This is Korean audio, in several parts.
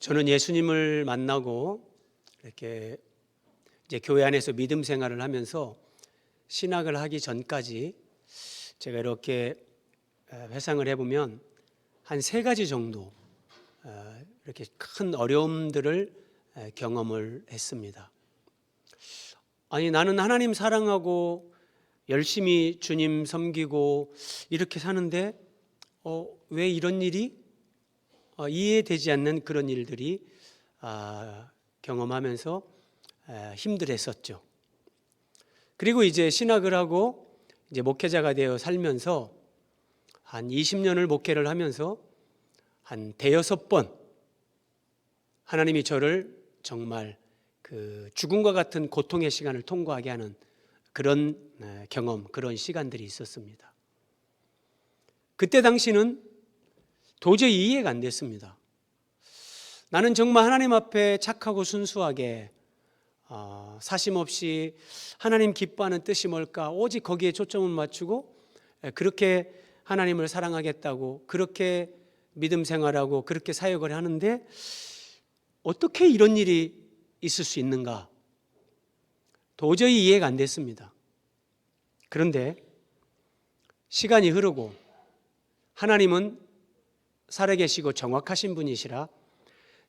저는 예수님을 만나고 이렇게 이제 교회 안에서 믿음 생활을 하면서 신학을 하기 전까지 제가 이렇게 회상을 해보면 한 3가지 정도 이렇게 큰 어려움들을 경험을 했습니다. 아니, 나는 하나님 사랑하고 열심히 주님 섬기고 이렇게 사는데 왜 이런 일이 이해되지 않는 그런 일들이 경험하면서 힘들었었죠. 그리고 이제 신학을 하고 이제 목회자가 되어 살면서 한 20년을 목회를 하면서 한 5-6번 하나님이 저를 정말 그 죽음과 같은 고통의 시간을 통과하게 하는 그런 경험, 그런 시간들이 있었습니다. 그때 당시는 도저히 이해가 안 됐습니다. 나는 정말 하나님 앞에 착하고 순수하게 사심 없이 하나님 기뻐하는 뜻이 뭘까 오직 거기에 초점을 맞추고 그렇게 하나님을 사랑하겠다고 그렇게 믿음 생활하고 그렇게 사역을 하는데 어떻게 이런 일이 있을 수 있는가 도저히 이해가 안 됐습니다. 그런데 시간이 흐르고 하나님은 살아계시고 정확하신 분이시라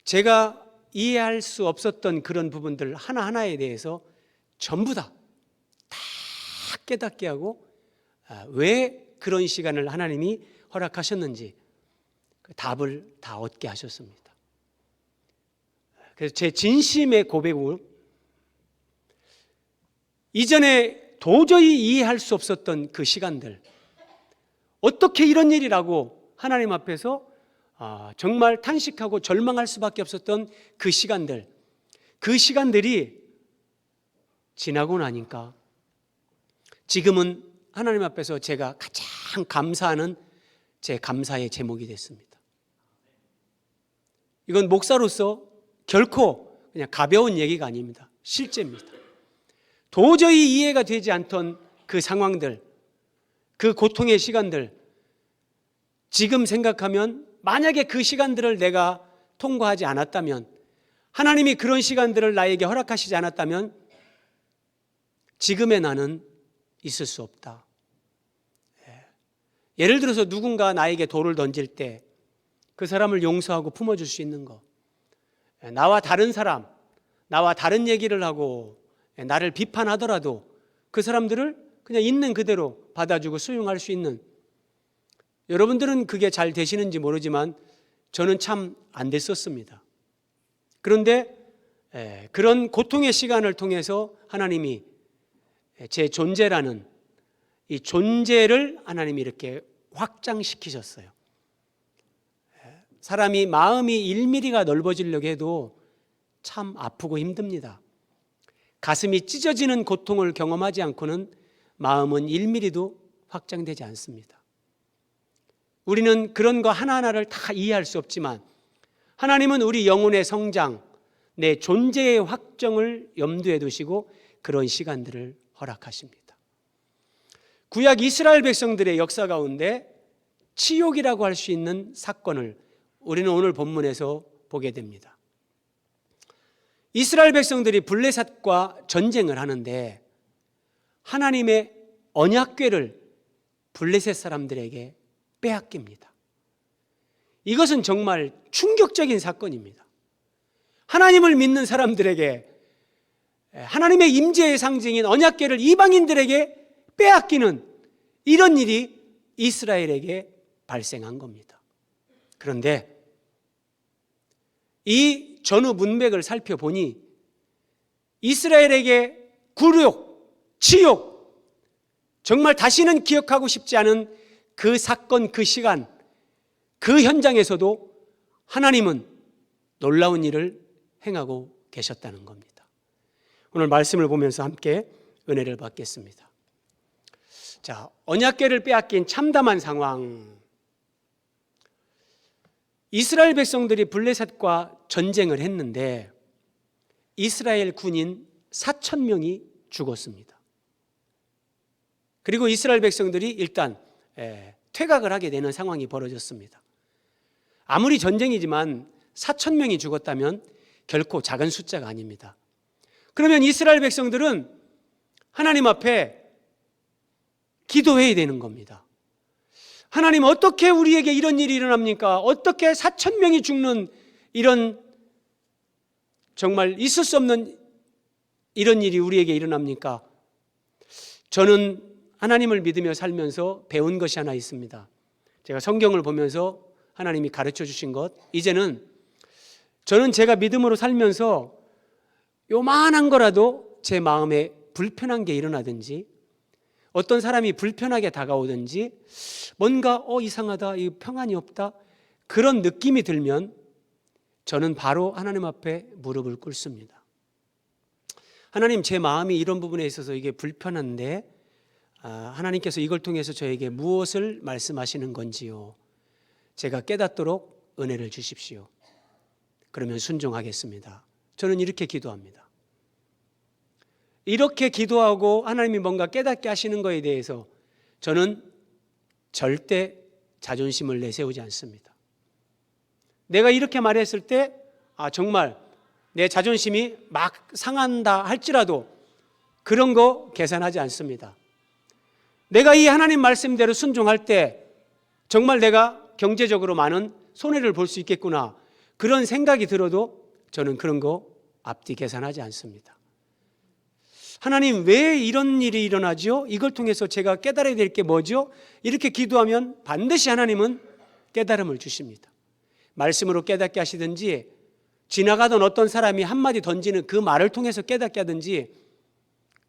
제가 이해할 수 없었던 그런 부분들 하나하나에 대해서 전부 다 깨닫게 하고 왜 그런 시간을 하나님이 허락하셨는지 그 답을 다 얻게 하셨습니다. 그래서 제 진심의 고백은 이전에 도저히 이해할 수 없었던 그 시간들 어떻게 이런 일이라고 하나님 앞에서 정말 탄식하고 절망할 수밖에 없었던 그 시간들이 지나고 나니까 지금은 하나님 앞에서 제가 가장 감사하는 제 감사의 제목이 됐습니다. 이건 목사로서 결코 그냥 가벼운 얘기가 아닙니다. 실제입니다. 도저히 이해가 되지 않던 그 상황들, 그 고통의 시간들 지금 생각하면 만약에 그 시간들을 내가 통과하지 않았다면 하나님이 그런 시간들을 나에게 허락하시지 않았다면 지금의 나는 있을 수 없다. 예를 들어서 누군가 나에게 돌을 던질 때 그 사람을 용서하고 품어줄 수 있는 것, 나와 다른 사람, 나와 다른 얘기를 하고 나를 비판하더라도 그 사람들을 그냥 있는 그대로 받아주고 수용할 수 있는, 여러분들은 그게 잘 되시는지 모르지만 저는 참 안 됐었습니다. 그런데 그런 고통의 시간을 통해서 하나님이 제 존재라는 이 존재를 하나님이 이렇게 확장시키셨어요. 사람이 마음이 1mm가 넓어지려고 해도 참 아프고 힘듭니다. 가슴이 찢어지는 고통을 경험하지 않고는 마음은 1mm도 확장되지 않습니다. 우리는 그런 거 하나하나를 다 이해할 수 없지만 하나님은 우리 영혼의 성장, 내 존재의 확정을 염두에 두시고 그런 시간들을 허락하십니다. 구약 이스라엘 백성들의 역사 가운데 치욕이라고 할 수 있는 사건을 우리는 오늘 본문에서 보게 됩니다. 이스라엘 백성들이 블레셋과 전쟁을 하는데 하나님의 언약궤를 블레셋 사람들에게 빼앗깁니다. 이것은 정말 충격적인 사건입니다. 하나님을 믿는 사람들에게 하나님의 임재의 상징인 언약궤를 이방인들에게 빼앗기는 이런 일이 이스라엘에게 발생한 겁니다. 그런데 이 전후 문맥을 살펴보니 이스라엘에게 굴욕, 치욕, 정말 다시는 기억하고 싶지 않은 그 사건, 그 시간, 그 현장에서도 하나님은 놀라운 일을 행하고 계셨다는 겁니다. 오늘 말씀을 보면서 함께 은혜를 받겠습니다. 자, 언약궤를 빼앗긴 참담한 상황. 이스라엘 백성들이 블레셋과 전쟁을 했는데 이스라엘 군인 4,000명이 죽었습니다. 그리고 이스라엘 백성들이 일단 퇴각을 하게 되는 상황이 벌어졌습니다. 아무리 전쟁이지만 4,000명이 죽었다면 결코 작은 숫자가 아닙니다. 그러면 이스라엘 백성들은 하나님 앞에 기도해야 되는 겁니다. 하나님, 어떻게 우리에게 이런 일이 일어납니까? 어떻게 4,000명이 죽는 이런 정말 있을 수 없는 이런 일이 우리에게 일어납니까? 저는 하나님을 믿으며 살면서 배운 것이 하나 있습니다. 제가 성경을 보면서 하나님이 가르쳐 주신 것, 이제는 저는 제가 믿음으로 살면서 요만한 거라도 제 마음에 불편한 게 일어나든지, 어떤 사람이 불편하게 다가오든지, 뭔가 이상하다, 이 평안이 없다, 그런 느낌이 들면 저는 바로 하나님 앞에 무릎을 꿇습니다. 하나님, 제 마음이 이런 부분에 있어서 이게 불편한데 하나님께서 이걸 통해서 저에게 무엇을 말씀하시는 건지요, 제가 깨닫도록 은혜를 주십시오. 그러면 순종하겠습니다. 저는 이렇게 기도합니다. 이렇게 기도하고 하나님이 뭔가 깨닫게 하시는 것에 대해서 저는 절대 자존심을 내세우지 않습니다. 내가 이렇게 말했을 때 정말 내 자존심이 막 상한다 할지라도 그런 거 계산하지 않습니다. 내가 이 하나님 말씀대로 순종할 때 정말 내가 경제적으로 많은 손해를 볼 수 있겠구나, 그런 생각이 들어도 저는 그런 거 앞뒤 계산하지 않습니다. 하나님, 왜 이런 일이 일어나죠? 이걸 통해서 제가 깨달아야 될 게 뭐죠? 이렇게 기도하면 반드시 하나님은 깨달음을 주십니다. 말씀으로 깨닫게 하시든지, 지나가던 어떤 사람이 한마디 던지는 그 말을 통해서 깨닫게 하든지,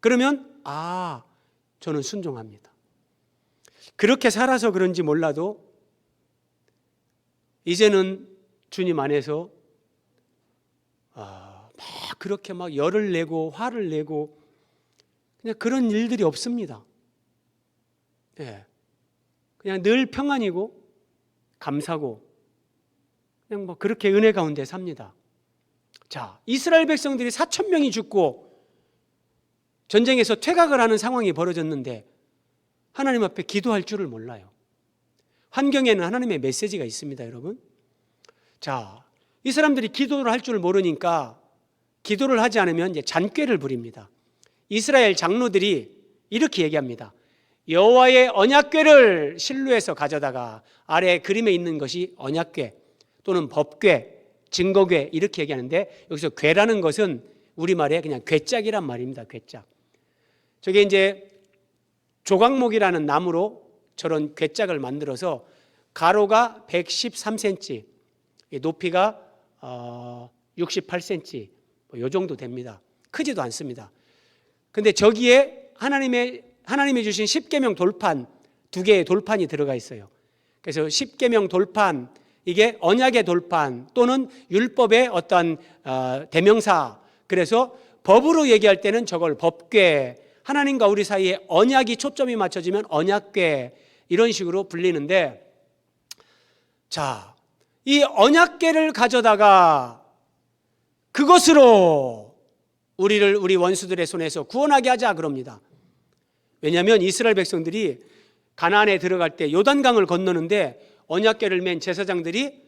그러면 저는 순종합니다. 그렇게 살아서 그런지 몰라도 이제는 주님 안에서 그렇게 막 열을 내고 화를 내고 그냥 그런 일들이 없습니다. 그냥 늘 평안이고 감사고 그냥 뭐 그렇게 은혜 가운데 삽니다. 자, 이스라엘 백성들이 4,000명이 죽고 전쟁에서 퇴각을 하는 상황이 벌어졌는데 하나님 앞에 기도할 줄을 몰라요. 환경에는 하나님의 메시지가 있습니다, 여러분. 자, 이 사람들이 기도를 할 줄 모르니까 기도를 하지 않으면 이제 잔꾀를 부립니다. 이스라엘 장로들이 이렇게 얘기합니다. 여호와의 언약궤를 실로에서 가져다가, 아래 그림에 있는 것이 언약궤 또는 법궤, 증거궤 이렇게 얘기하는데, 여기서 궤라는 것은 우리말에 그냥 궤짝이란 말입니다. 궤짝. 저게 이제 조각목이라는 나무로 저런 궤짝을 만들어서 가로가 113cm, 높이가 68cm, 이 정도 됩니다. 크지도 않습니다. 근데 저기에 하나님이 주신 십계명 돌판, 2개의 돌판이 들어가 있어요. 그래서 십계명 돌판, 이게 언약의 돌판 또는 율법의 어떤 대명사, 그래서 법으로 얘기할 때는 저걸 법궤, 하나님과 우리 사이에 언약이 초점이 맞춰지면 언약궤, 이런 식으로 불리는데, 자, 이 언약궤를 가져다가 그것으로 우리를 우리 원수들의 손에서 구원하게 하자 그럽니다. 왜냐하면 이스라엘 백성들이 가나안에 들어갈 때 요단강을 건너는데 언약궤를 맨 제사장들이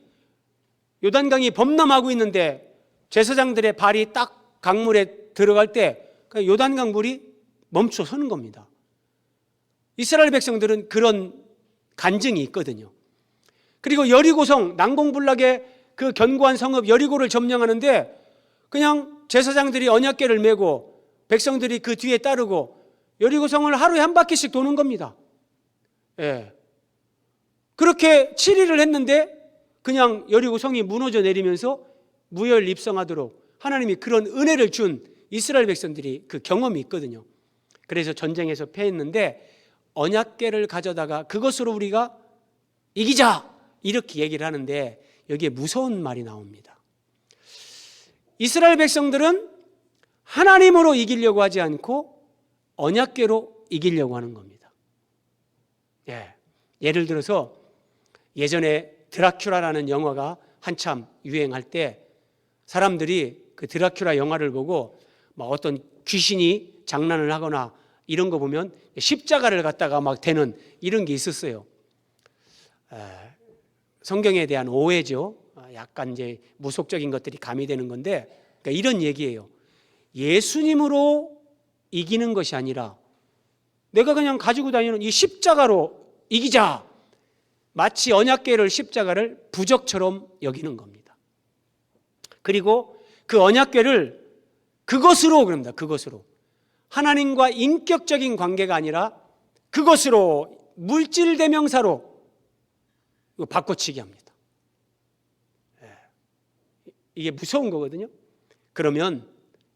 요단강이 범람하고 있는데 제사장들의 발이 딱 강물에 들어갈 때 요단강 물이 멈춰 서는 겁니다. 이스라엘 백성들은 그런 간증이 있거든요. 그리고 여리고성, 난공불락의 그 견고한 성읍 여리고를 점령하는데 그냥 제사장들이 언약궤를 메고 백성들이 그 뒤에 따르고 여리고성을 하루에 한 바퀴씩 도는 겁니다. 그렇게 7일을 했는데 그냥 여리고성이 무너져 내리면서 무혈입성하도록 하나님이 그런 은혜를 준 이스라엘 백성들이 그 경험이 있거든요. 그래서 전쟁에서 패했는데 언약궤를 가져다가 그것으로 우리가 이기자 이렇게 얘기를 하는데 여기에 무서운 말이 나옵니다. 이스라엘 백성들은 하나님으로 이기려고 하지 않고 언약궤로 이기려고 하는 겁니다. 예를 들어서 예전에 드라큘라라는 영화가 한참 유행할 때 사람들이 그 드라큘라 영화를 보고 막 어떤 귀신이 장난을 하거나 이런 거 보면 십자가를 갖다가 막 대는 이런 게 있었어요. 성경에 대한 오해죠. 약간 이제 무속적인 것들이 가미되는 건데, 그러니까 이런 얘기예요. 예수님으로 이기는 것이 아니라 내가 그냥 가지고 다니는 이 십자가로 이기자. 마치 언약궤를 십자가를 부적처럼 여기는 겁니다. 그리고 그 언약궤를 그것으로 그럽니다. 그것으로 하나님과 인격적인 관계가 아니라 그것으로 물질 대명사로 바꿔치기 합니다. 이게 무서운 거거든요. 그러면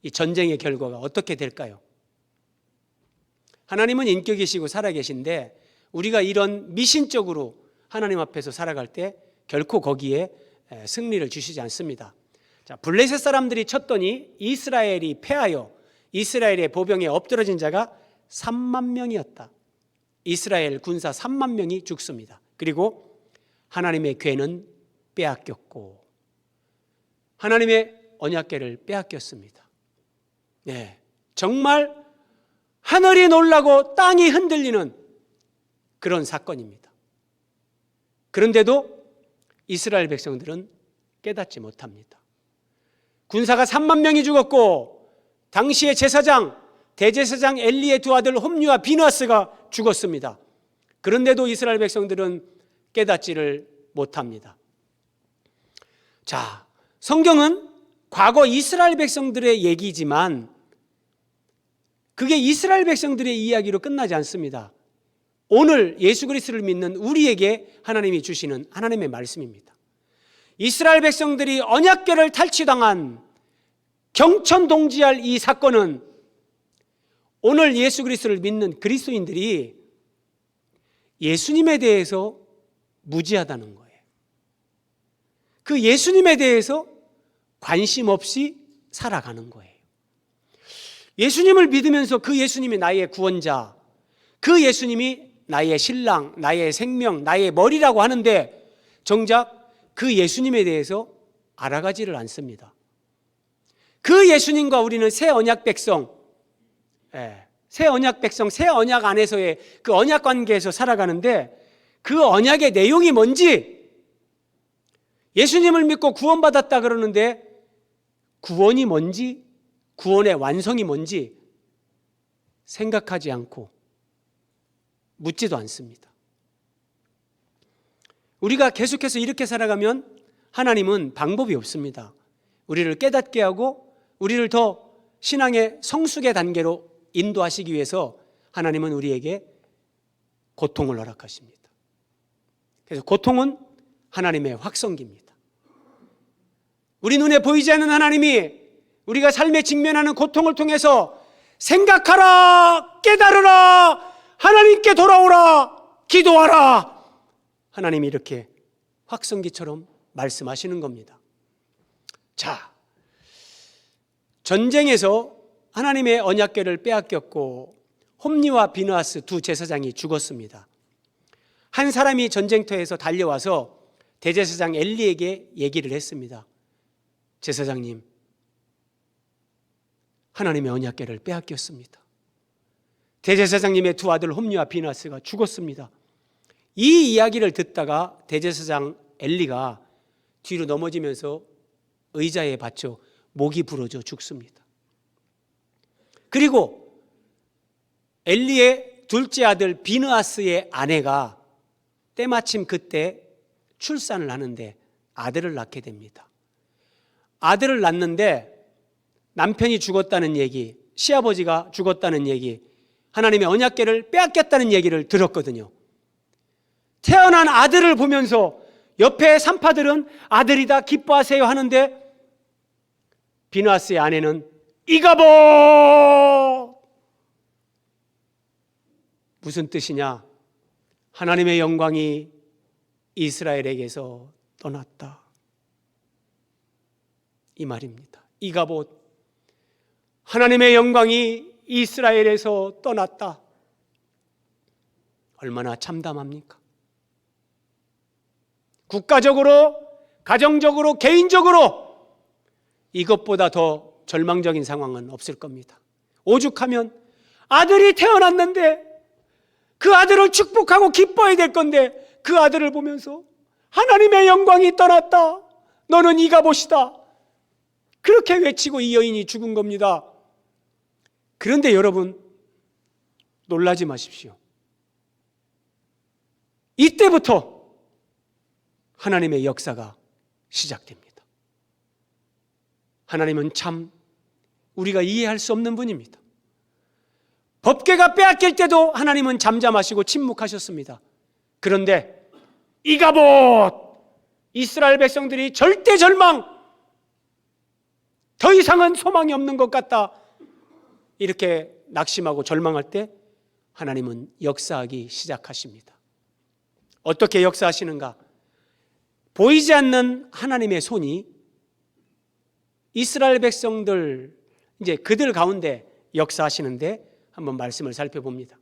이 전쟁의 결과가 어떻게 될까요? 하나님은 인격이시고 살아계신데 우리가 이런 미신적으로 하나님 앞에서 살아갈 때 결코 거기에 승리를 주시지 않습니다. 자, 블레셋 사람들이 쳤더니 이스라엘이 패하여 이스라엘의 보병에 엎드러진 자가 3만 명이었다. 이스라엘 군사 3만 명이 죽습니다. 그리고 하나님의 궤는 빼앗겼고 하나님의 언약궤를 빼앗겼습니다. 네, 정말 하늘이 놀라고 땅이 흔들리는 그런 사건입니다. 그런데도 이스라엘 백성들은 깨닫지 못합니다. 군사가 3만 명이 죽었고 당시의 제사장, 대제사장 엘리의 두 아들 홈리와 비느하스가 죽었습니다. 그런데도 이스라엘 백성들은 깨닫지를 못합니다. 자, 성경은 과거 이스라엘 백성들의 얘기지만 그게 이스라엘 백성들의 이야기로 끝나지 않습니다. 오늘 예수 그리스도를 믿는 우리에게 하나님이 주시는 하나님의 말씀입니다. 이스라엘 백성들이 언약궤를 탈취당한 경천동지할 이 사건은 오늘 예수 그리스도를 믿는 그리스도인들이 예수님에 대해서 무지하다는 거예요. 그 예수님에 대해서 관심 없이 살아가는 거예요. 예수님을 믿으면서 그 예수님이 나의 구원자, 그 예수님이 나의 신랑, 나의 생명, 나의 머리라고 하는데 정작 그 예수님에 대해서 알아가지를 않습니다. 그 예수님과 우리는 새 언약 백성, 새 언약 백성, 새 언약 안에서의 그 언약 관계에서 살아가는데 그 언약의 내용이 뭔지, 예수님을 믿고 구원받았다 그러는데 구원이 뭔지, 구원의 완성이 뭔지 생각하지 않고 묻지도 않습니다. 우리가 계속해서 이렇게 살아가면 하나님은 방법이 없습니다. 우리를 깨닫게 하고 우리를 더 신앙의 성숙의 단계로 인도하시기 위해서 하나님은 우리에게 고통을 허락하십니다. 그래서 고통은 하나님의 확성기입니다. 우리 눈에 보이지 않는 하나님이 우리가 삶에 직면하는 고통을 통해서 생각하라, 깨달으라, 하나님께 돌아오라, 기도하라, 하나님이 이렇게 확성기처럼 말씀하시는 겁니다. 자, 전쟁에서 하나님의 언약궤를 빼앗겼고 홈리와 비느하스 두 제사장이 죽었습니다. 한 사람이 전쟁터에서 달려와서 대제사장 엘리에게 얘기를 했습니다. 제사장님, 하나님의 언약궤를 빼앗겼습니다. 대제사장님의 두 아들 홈리와 비느하스가 죽었습니다. 이 이야기를 듣다가 대제사장 엘리가 뒤로 넘어지면서 의자에 받쳐 목이 부러져 죽습니다. 그리고 엘리의 둘째 아들 비느하스의 아내가 때마침 그때 출산을 하는데 아들을 낳게 됩니다. 아들을 낳는데 남편이 죽었다는 얘기, 시아버지가 죽었다는 얘기, 하나님의 언약궤를 빼앗겼다는 얘기를 들었거든요. 태어난 아들을 보면서 옆에 산파들은 아들이다 기뻐하세요 하는데 비느하스의 아내는 이가봇! 무슨 뜻이냐? 하나님의 영광이 이스라엘에게서 떠났다, 이 말입니다. 이가봇, 하나님의 영광이 이스라엘에서 떠났다. 얼마나 참담합니까? 국가적으로, 가정적으로, 개인적으로 이것보다 더 절망적인 상황은 없을 겁니다. 오죽하면 아들이 태어났는데 그 아들을 축복하고 기뻐해야 될 건데 그 아들을 보면서 하나님의 영광이 떠났다, 너는 이가봇이다. 그렇게 외치고 이 여인이 죽은 겁니다. 그런데 여러분, 놀라지 마십시오. 이때부터 하나님의 역사가 시작됩니다. 하나님은 참 우리가 이해할 수 없는 분입니다. 법궤가 빼앗길 때도 하나님은 잠잠하시고 침묵하셨습니다. 그런데 이가봇, 이스라엘 백성들이 절대 절망, 더 이상은 소망이 없는 것 같다, 이렇게 낙심하고 절망할 때 하나님은 역사하기 시작하십니다. 어떻게 역사하시는가? 보이지 않는 하나님의 손이 이스라엘 백성들, 이제 그들 가운데 역사하시는데 한번 말씀을 살펴봅니다.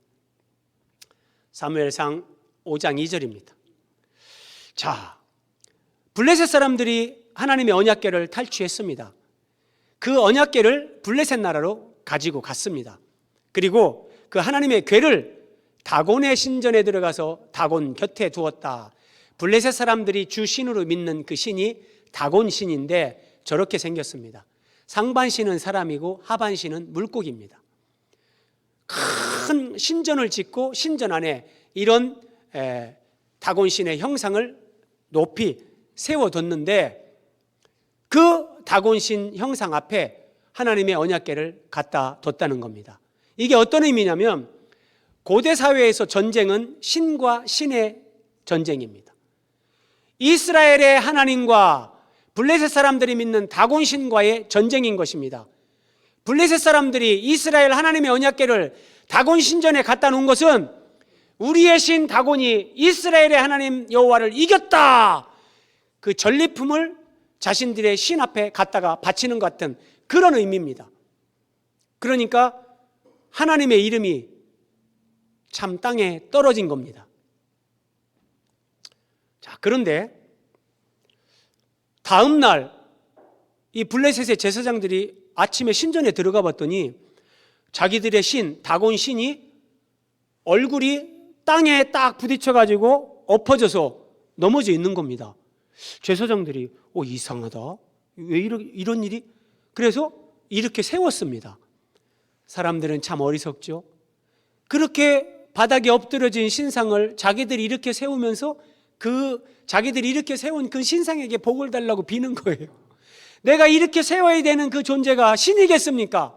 사무엘상 5장 2절입니다. 자, 블레셋 사람들이 하나님의 언약궤를 탈취했습니다. 그 언약궤를 블레셋 나라로 가지고 갔습니다. 그리고 그 하나님의 궤를 다곤의 신전에 들어가서 다곤 곁에 두었다. 블레셋 사람들이 주 신으로 믿는 그 신이 다곤 신인데 저렇게 생겼습니다. 상반신은 사람이고 하반신은 물고기입니다. 큰 신전을 짓고 신전 안에 이런 다곤신의 형상을 높이 세워뒀는데 그 다곤신 형상 앞에 하나님의 언약궤를 갖다 뒀다는 겁니다. 이게 어떤 의미냐면 고대 사회에서 전쟁은 신과 신의 전쟁입니다. 이스라엘의 하나님과 블레셋 사람들이 믿는 다곤신과의 전쟁인 것입니다. 블레셋 사람들이 이스라엘 하나님의 언약궤를 다곤 신전에 갖다 놓은 것은 우리의 신 다곤이 이스라엘의 하나님 여호와를 이겼다, 그 전리품을 자신들의 신 앞에 갖다가 바치는 것 같은 그런 의미입니다. 그러니까 하나님의 이름이 참 땅에 떨어진 겁니다. 자, 그런데 다음 날 이 블레셋의 제사장들이 아침에 신전에 들어가 봤더니 자기들의 신, 다곤 신이 얼굴이 땅에 딱 부딪혀가지고 엎어져서 넘어져 있는 겁니다. 제사장들이 이상하다, 왜 이런 일이? 그래서 이렇게 세웠습니다. 사람들은 참 어리석죠. 그렇게 바닥에 엎드려진 신상을 자기들이 이렇게 세우면서 자기들이 이렇게 세운 그 신상에게 복을 달라고 비는 거예요. 내가 이렇게 세워야 되는 그 존재가 신이겠습니까?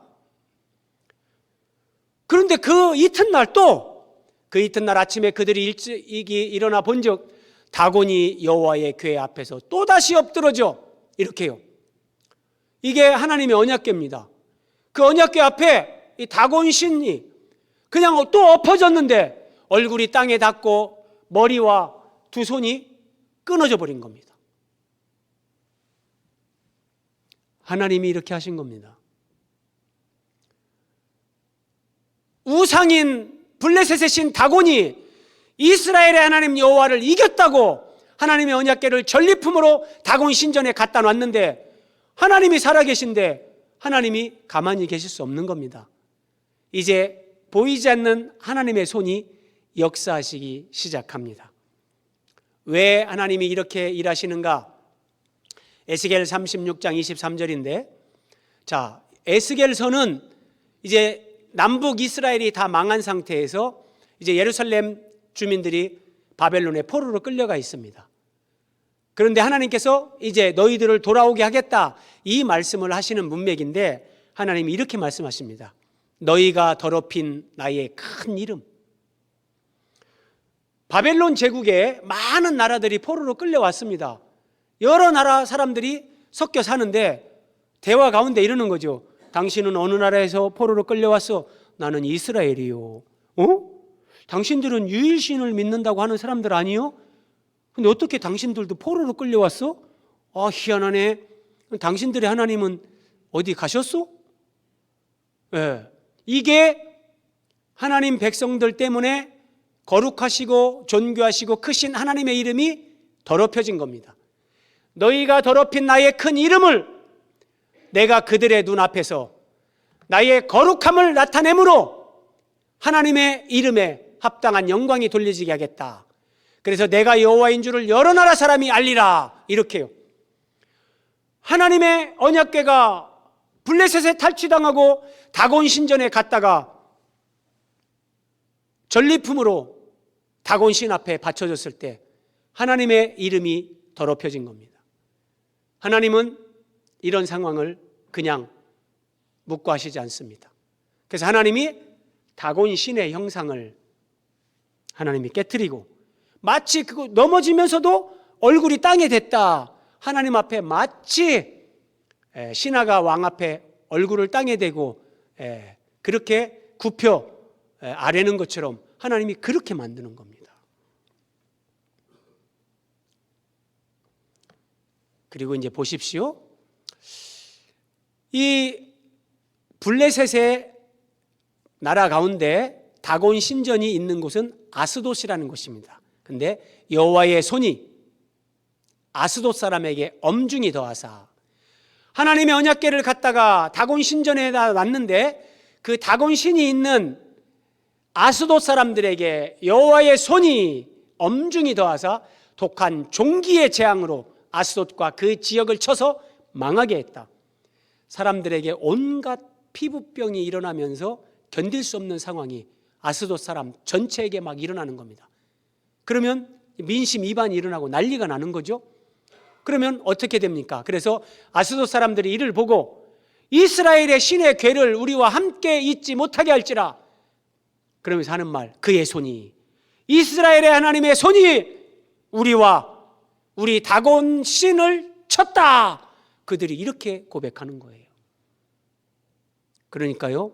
그런데 그 이튿날 아침에 그들이 일찍이 일어나 본즉 다곤이 여호와의 궤 앞에서 또다시 엎드러져 이렇게요. 이게 하나님의 언약궤입니다. 그 언약궤 앞에 이 다곤 신이 그냥 또 엎어졌는데 얼굴이 땅에 닿고 머리와 두 손이 끊어져 버린 겁니다. 하나님이 이렇게 하신 겁니다. 우상인 블레셋의 신 다곤이 이스라엘의 하나님 여호와를 이겼다고 하나님의 언약궤를 전리품으로 다곤 신전에 갖다 놨는데 하나님이 살아계신데 하나님이 가만히 계실 수 없는 겁니다. 이제 보이지 않는 하나님의 손이 역사하시기 시작합니다. 왜 하나님이 이렇게 일하시는가? 에스겔 36장 23절인데, 자, 에스겔서는 이제 남북 이스라엘이 다 망한 상태에서 이제 예루살렘 주민들이 바벨론의 포로로 끌려가 있습니다. 그런데 하나님께서 이제 너희들을 돌아오게 하겠다, 이 말씀을 하시는 문맥인데 하나님이 이렇게 말씀하십니다. 너희가 더럽힌 나의 큰 이름. 바벨론 제국에 많은 나라들이 포로로 끌려왔습니다. 여러 나라 사람들이 섞여 사는데 대화 가운데 이러는 거죠. 당신은 어느 나라에서 포로로 끌려왔어? 나는 이스라엘이요. 당신들은 유일신을 믿는다고 하는 사람들 아니요? 근데 어떻게 당신들도 포로로 끌려왔어? 희한하네. 당신들의 하나님은 어디 가셨어? 이게 하나님 백성들 때문에 거룩하시고 존귀하시고 크신 하나님의 이름이 더럽혀진 겁니다. 너희가 더럽힌 나의 큰 이름을 내가 그들의 눈앞에서 나의 거룩함을 나타내므로 하나님의 이름에 합당한 영광이 돌려지게 하겠다. 그래서 내가 여호와인 줄을 여러 나라 사람이 알리라, 이렇게요. 하나님의 언약궤가 블레셋에 탈취당하고 다곤 신전에 갔다가 전리품으로 다곤 신 앞에 바쳐졌을 때 하나님의 이름이 더럽혀진 겁니다. 하나님은 이런 상황을 그냥 묵과하시지 않습니다. 그래서 하나님이 다곤 신의 형상을 하나님이 깨트리고 마치 그거 넘어지면서도 얼굴이 땅에 댔다. 하나님 앞에 마치 신하가 왕 앞에 얼굴을 땅에 대고 그렇게 굽혀 아뢰는 것처럼 하나님이 그렇게 만드는 겁니다. 그리고 이제 보십시오. 이 블레셋의 나라 가운데 다곤 신전이 있는 곳은 아스돗이라는 곳입니다. 근데 여호와의 손이 아스돗 사람에게 엄중히 더하사 하나님의 언약궤를 갖다가 다곤 신전에다 놨는데 그 다곤 신이 있는 아스돗 사람들에게 여호와의 손이 엄중히 더하사 독한 종기의 재앙으로 아스돗과 그 지역을 쳐서 망하게 했다. 사람들에게 온갖 피부병이 일어나면서 견딜 수 없는 상황이 아스돗 사람 전체에게 막 일어나는 겁니다. 그러면 민심 이반이 일어나고 난리가 나는 거죠. 그러면 어떻게 됩니까? 그래서 아스돗 사람들이 이를 보고 이스라엘의 신의 궤를 우리와 함께 잊지 못하게 할지라. 그러면서 하는 말, 그의 손이, 이스라엘의 하나님의 손이 우리와 우리 다곤 신을 쳤다. 그들이 이렇게 고백하는 거예요. 그러니까요,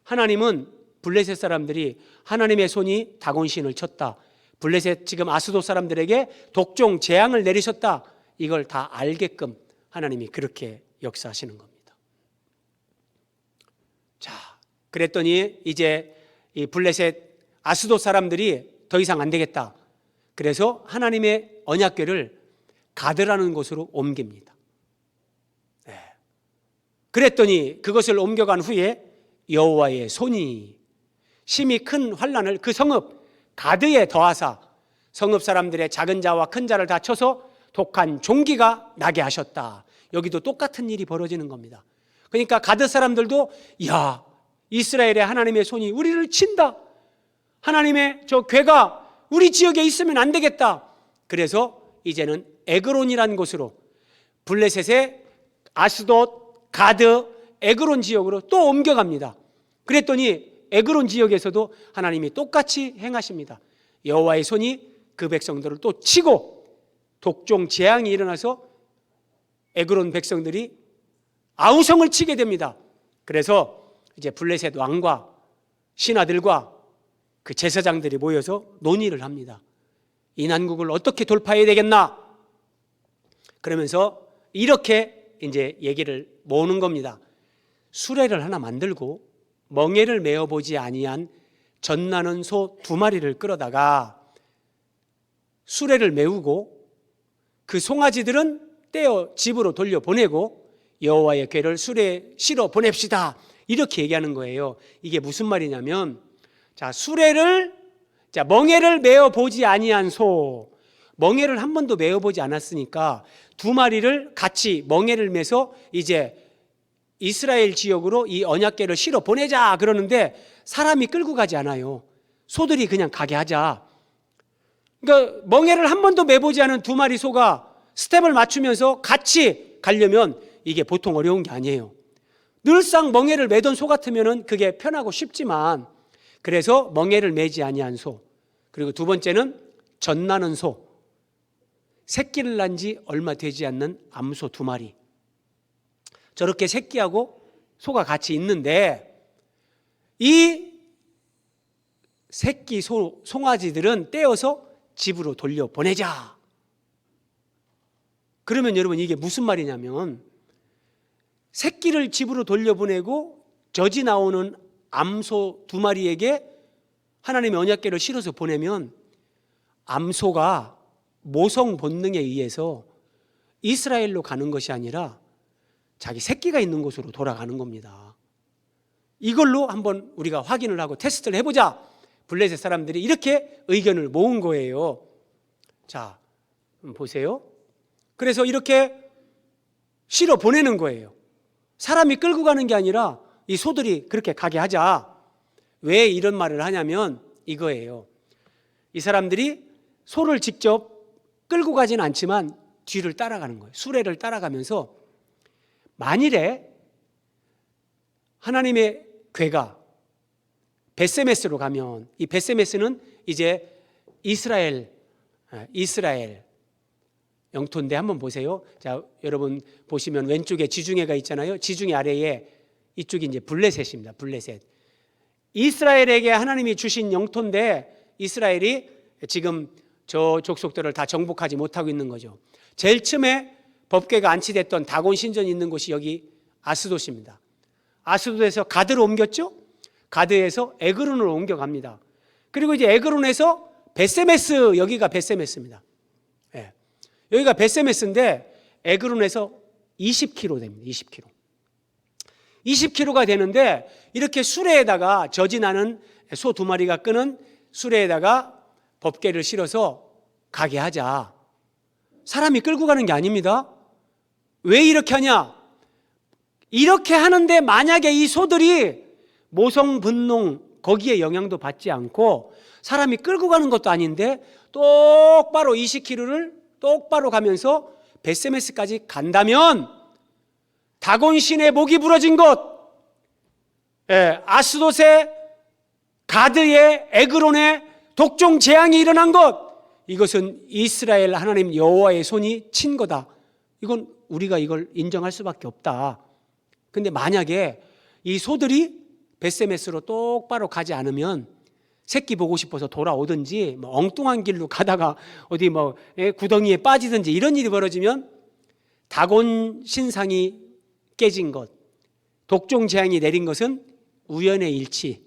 하나님은 블레셋 사람들이 하나님의 손이 다곤 신을 쳤다, 블레셋 지금 아스돗 사람들에게 독종 재앙을 내리셨다, 이걸 다 알게끔 하나님이 그렇게 역사하시는 겁니다. 자, 그랬더니 이제 이 블레셋 아스돗 사람들이 더 이상 안 되겠다. 그래서 하나님의 언약궤를 가드라는 곳으로 옮깁니다. 그랬더니 그것을 옮겨간 후에 여호와의 손이 심히 큰 환난을 그 성읍 가드에 더하사 성읍 사람들의 작은 자와 큰 자를 다 쳐서 독한 종기가 나게 하셨다. 여기도 똑같은 일이 벌어지는 겁니다. 그러니까 가드 사람들도 야, 이스라엘의 하나님의 손이 우리를 친다. 하나님의 저 궤가 우리 지역에 있으면 안 되겠다. 그래서 이제는 에그론이라는 곳으로 블레셋의 아스돗, 가드, 에그론 지역으로 또 옮겨갑니다. 그랬더니 에그론 지역에서도 하나님이 똑같이 행하십니다. 여호와의 손이 그 백성들을 또 치고 독종 재앙이 일어나서 에그론 백성들이 아우성을 치게 됩니다. 그래서 이제 블레셋 왕과 신하들과 그 제사장들이 모여서 논의를 합니다. 이 난국을 어떻게 돌파해야 되겠나? 그러면서 이렇게 이제 얘기를 모으는 겁니다. 수레를 하나 만들고 멍에를 메어보지 아니한 젖나는 소 2마리를 끌어다가 수레를 메우고 그 송아지들은 떼어 집으로 돌려보내고 여호와의 궤를 수레에 실어 보냅시다. 이렇게 얘기하는 거예요. 이게 무슨 말이냐면, 자, 멍에를 메어보지 아니한 소, 멍에를 한 번도 메어보지 않았으니까 2마리를 같이 멍에를 메서 이제 이스라엘 지역으로 이 언약궤를 실어 보내자 그러는데 사람이 끌고 가지 않아요. 소들이 그냥 가게 하자. 그러니까 멍에를 한 번도 메보지 않은 2마리 소가 스텝을 맞추면서 같이 가려면 이게 보통 어려운 게 아니에요. 늘상 멍에를 메던 소 같으면 그게 편하고 쉽지만, 그래서 멍에를 메지 아니한 소, 그리고 두 번째는 젖나는 소, 새끼를 낳은 지 얼마 되지 않는 암소 2마리, 저렇게 새끼하고 소가 같이 있는데 이 새끼 송아지들은 떼어서 집으로 돌려보내자. 그러면 여러분 이게 무슨 말이냐면, 새끼를 집으로 돌려보내고 젖이 나오는 암소 2마리에게 하나님의 언약궤를 실어서 보내면 암소가 모성 본능에 의해서 이스라엘로 가는 것이 아니라 자기 새끼가 있는 곳으로 돌아가는 겁니다. 이걸로 한번 우리가 확인을 하고 테스트를 해보자. 블레셋 사람들이 이렇게 의견을 모은 거예요. 자, 보세요. 그래서 이렇게 실어 보내는 거예요. 사람이 끌고 가는 게 아니라 이 소들이 그렇게 가게 하자. 왜 이런 말을 하냐면 이거예요. 이 사람들이 소를 직접 끌고 가지는 않지만 뒤를 따라가는 거예요. 수레를 따라가면서 만일에 하나님의 궤가 벳세메스로 가면, 이 벳세메스는 이제 이스라엘 영토인데 한번 보세요. 자, 여러분 보시면 왼쪽에 지중해가 있잖아요. 지중해 아래에 이쪽이 이제 블레셋입니다. 블레셋. 이스라엘에게 하나님이 주신 영토인데 이스라엘이 지금 저 족속들을 다 정복하지 못하고 있는 거죠. 제일 처음에 법궤가 안치됐던 다곤 신전이 있는 곳이 여기 아스돗입니다. 아스돗에서 가드로 옮겼죠. 가드에서 에그론으로 옮겨갑니다. 그리고 이제 에그론에서 벳세메스, 여기가 벳세메스입니다. 예. 여기가 벳세메스인데 에그론에서 20km 됩니다. 20km. 20km가 되는데 이렇게 수레에다가 저지나는 소 2마리가 끄는 수레에다가 법궤를 실어서 가게 하자. 사람이 끌고 가는 게 아닙니다. 왜 이렇게 하냐? 이렇게 하는데 만약에 이 소들이 모성 분농 거기에 영향도 받지 않고 사람이 끌고 가는 것도 아닌데 똑바로 20km를 똑바로 가면서 벳세메스까지 간다면 다곤 신의 목이 부러진 것, 아스돗의 가드의 에그론의 독종 재앙이 일어난 것, 이것은 이스라엘 하나님 여호와의 손이 친 거다. 이건 우리가 이걸 인정할 수밖에 없다. 근데 만약에 이 소들이 벳세메스로 똑바로 가지 않으면 새끼 보고 싶어서 돌아오든지 뭐 엉뚱한 길로 가다가 어디 뭐 구덩이에 빠지든지 이런 일이 벌어지면 다곤 신상이 깨진 것, 독종 재앙이 내린 것은 우연의 일치,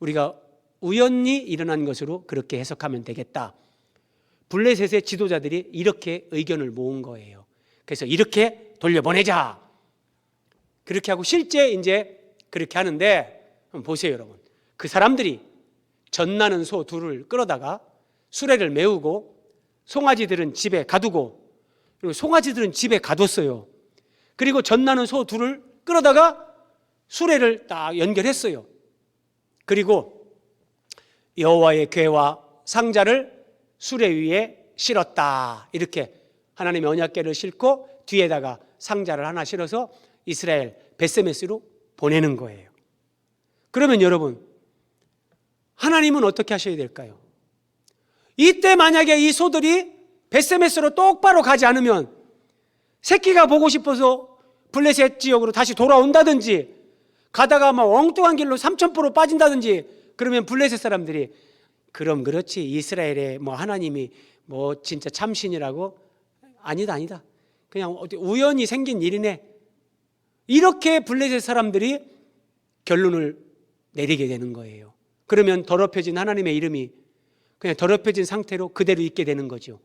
우리가 우연히 일어난 것으로 그렇게 해석하면 되겠다. 블레셋의 지도자들이 이렇게 의견을 모은 거예요. 그래서 이렇게 돌려보내자. 그렇게 하고 실제 이제 그렇게 하는데 한번 보세요, 여러분. 그 사람들이 젖나는 소 둘을 끌어다가 수레를 메우고 송아지들은 집에 가두고, 그리고 송아지들은 집에 가뒀어요. 그리고 젖나는 소 둘을 끌어다가 수레를 딱 연결했어요. 그리고 여호와의 궤와 상자를 수레 위에 실었다. 이렇게 하나님의 언약궤를 싣고 뒤에다가 상자를 하나 실어서 이스라엘 벳세메스로 보내는 거예요. 그러면 여러분, 하나님은 어떻게 하셔야 될까요? 이때 만약에 이 소들이 벳세메스로 똑바로 가지 않으면 새끼가 보고 싶어서 블레셋 지역으로 다시 돌아온다든지 가다가 막 엉뚱한 길로 삼천포로 빠진다든지 그러면 블레셋 사람들이 그럼 그렇지 이스라엘의 뭐 하나님이 뭐 진짜 참신이라고? 아니다. 그냥 우연히 생긴 일이네. 이렇게 블레셋 사람들이 결론을 내리게 되는 거예요. 그러면 더럽혀진 하나님의 이름이 그냥 더럽혀진 상태로 그대로 있게 되는 거죠.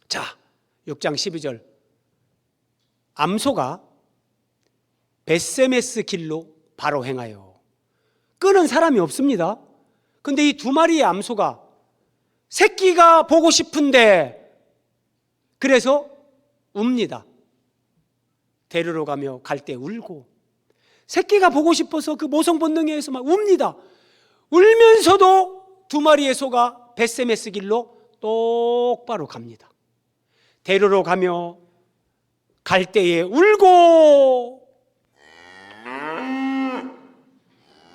자, 6장 12절. 암소가 벳세메스 길로 바로 행하여. 끄는 사람이 없습니다. 근데 이 2마리의 암소가 새끼가 보고 싶은데 그래서 웁니다. 데리러 가며 갈 때 울고 새끼가 보고 싶어서 그 모성 본능에 의해서 막 웁니다. 울면서도 2마리의 소가 벳세메스 길로 똑바로 갑니다. 데리러 가며 갈 때에 울고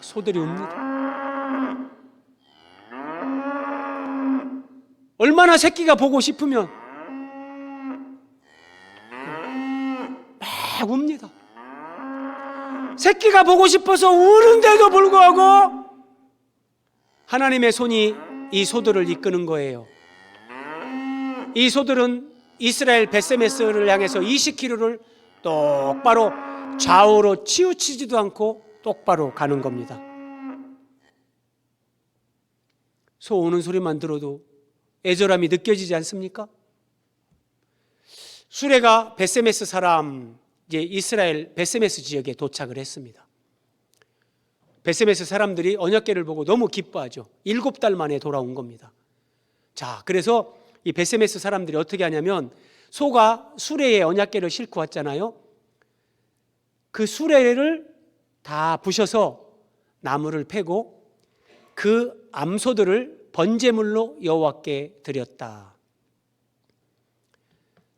소들이 웁니다. 얼마나 새끼가 보고 싶으면 막 웁니다. 새끼가 보고 싶어서 우는데도 불구하고 하나님의 손이 이 소들을 이끄는 거예요. 이 소들은 이스라엘 벳세메스를 향해서 20km를 똑바로 좌우로 치우치지도 않고 똑바로 가는 겁니다. 소 오는 소리만 들어도 애절함이 느껴지지 않습니까? 수레가 벳세메스 사람, 이제 이스라엘 벳세메스 지역에 도착을 했습니다. 벳세메스 사람들이 언약궤를 보고 너무 기뻐하죠. 7달 만에 돌아온 겁니다. 자, 그래서 이 벳세메스 사람들이 어떻게 하냐면 소가 수레에 언약궤를 싣고 왔잖아요. 그 수레를 다 부셔서 나무를 패고 그 암소들을 번제물로 여호와께 드렸다.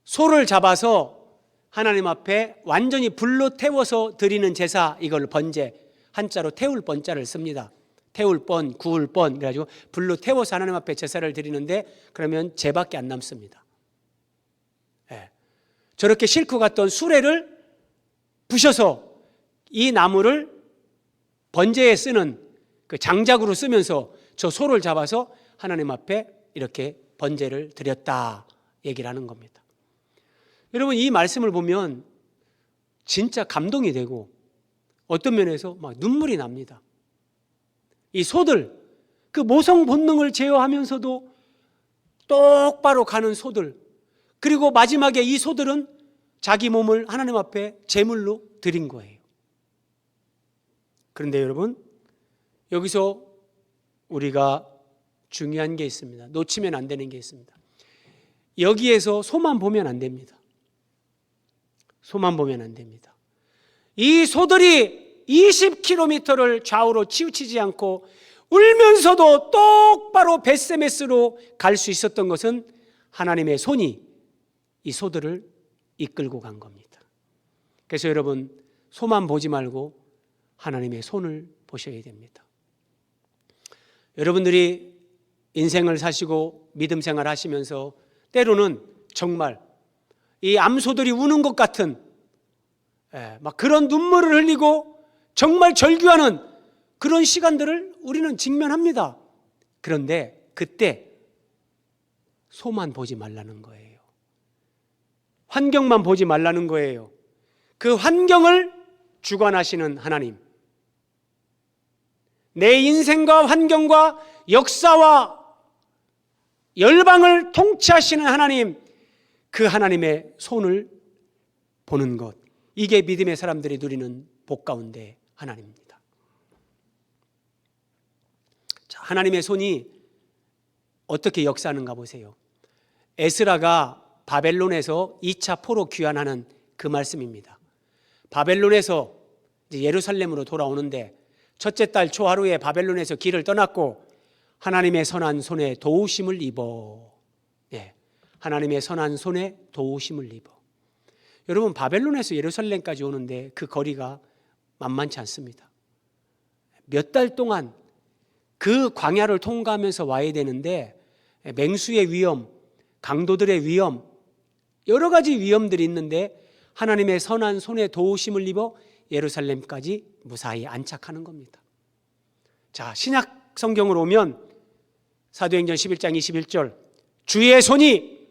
소를 잡아서 하나님 앞에 완전히 불로 태워서 드리는 제사, 이걸 번제, 한자로 태울 번자를 씁니다. 태울 번, 구울 번, 그래가지고 불로 태워서 하나님 앞에 제사를 드리는데 그러면 제밖에 안 남습니다. 예. 저렇게 싣고 갔던 수레를 부셔서 이 나무를 번제에 쓰는 그 장작으로 쓰면서 저 소를 잡아서 하나님 앞에 이렇게 번제를 드렸다 얘기를 하는 겁니다. 여러분, 이 말씀을 보면 진짜 감동이 되고 어떤 면에서 막 눈물이 납니다. 이 소들, 그 모성 본능을 제어하면서도 똑바로 가는 소들, 그리고 마지막에 이 소들은 자기 몸을 하나님 앞에 제물로 드린 거예요. 그런데 여러분, 여기서 우리가 중요한 게 있습니다. 놓치면 안 되는 게 있습니다. 여기에서 소만 보면 안 됩니다. 소만 보면 안 됩니다. 이 소들이 20km를 좌우로 치우치지 않고 울면서도 똑바로 벳세메스로 갈 수 있었던 것은 하나님의 손이 이 소들을 이끌고 간 겁니다. 그래서 여러분, 소만 보지 말고 하나님의 손을 보셔야 됩니다. 여러분들이 인생을 사시고 믿음 생활 하시면서 때로는 정말 이 암소들이 우는 것 같은 막 그런 눈물을 흘리고 정말 절규하는 그런 시간들을 우리는 직면합니다. 그런데 그때 소만 보지 말라는 거예요. 환경만 보지 말라는 거예요. 그 환경을 주관하시는 하나님, 내 인생과 환경과 역사와 열방을 통치하시는 하나님, 그 하나님의 손을 보는 것, 이게 믿음의 사람들이 누리는 복 가운데 하나님입니다. 자, 하나님의 손이 어떻게 역사하는가 보세요. 에스라가 바벨론에서 2차 포로 귀환하는 그 말씀입니다. 바벨론에서 이제 예루살렘으로 돌아오는데 첫째 달 초하루에 바벨론에서 길을 떠났고 하나님의 선한 손에 도우심을 입어. 예, 하나님의 선한 손에 도우심을 입어. 여러분, 바벨론에서 예루살렘까지 오는데 그 거리가 만만치 않습니다. 몇 달 동안 그 광야를 통과하면서 와야 되는데 맹수의 위험, 강도들의 위험, 여러 가지 위험들이 있는데 하나님의 선한 손에 도우심을 입어 예루살렘까지 무사히 안착하는 겁니다. 자, 신약 성경으로 오면 사도행전 11장 21절, 주의 손이